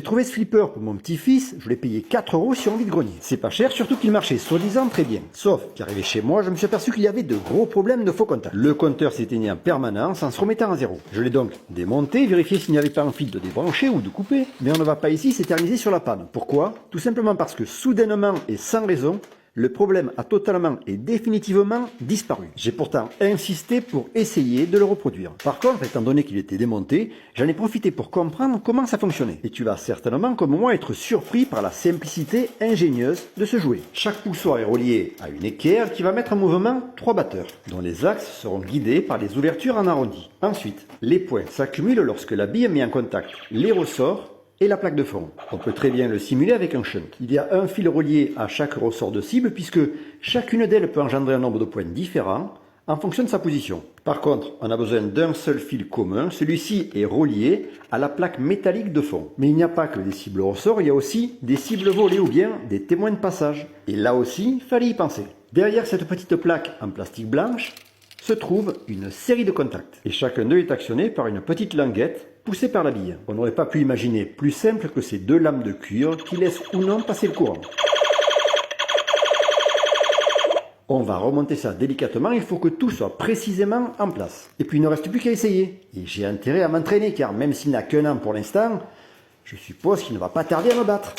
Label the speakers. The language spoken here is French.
Speaker 1: J'ai trouvé ce flipper pour mon petit-fils, je l'ai payé 4 € sur un vide-grenier. C'est pas cher, surtout qu'il marchait soi-disant très bien. Sauf qu'arrivé chez moi, je me suis aperçu qu'il y avait de gros problèmes de faux contacts. Le compteur s'éteignait en permanence en se remettant à zéro. Je l'ai donc démonté, vérifié s'il n'y avait pas un fil de débrancher ou de couper. Mais on ne va pas ici s'éterniser sur la panne. Pourquoi? Tout simplement parce que soudainement et sans raison, le problème a totalement et définitivement disparu. J'ai pourtant insisté pour essayer de le reproduire. Par contre, étant donné qu'il était démonté, j'en ai profité pour comprendre comment ça fonctionnait. Et tu vas certainement, comme moi, être surpris par la simplicité ingénieuse de ce jouet. Chaque poussoir est relié à une équerre qui va mettre en mouvement 3 batteurs, dont les axes seront guidés par des ouvertures en arrondi. Ensuite, les points s'accumulent lorsque la bille met en contact les ressorts et la plaque de fond. On peut très bien le simuler avec un shunt. Il y a un fil relié à chaque ressort de cible puisque chacune d'elles peut engendrer un nombre de points différents en fonction de sa position. Par contre, on a besoin d'un seul fil commun. Celui-ci est relié à la plaque métallique de fond. Mais il n'y a pas que des cibles ressorts, il y a aussi des cibles volées ou bien des témoins de passage. Et là aussi, fallait y penser. Derrière cette petite plaque en plastique blanche se trouve une série de contacts. Et chacun d'eux est actionné par une petite languette poussée par la bille. On n'aurait pas pu imaginer plus simple que ces 2 lames de cuir qui laissent ou non passer le courant. On va remonter ça délicatement, il faut que tout soit précisément en place. Et puis il ne reste plus qu'à essayer. Et j'ai intérêt à m'entraîner car même s'il n'a qu'un an pour l'instant, je suppose qu'il ne va pas tarder à me battre.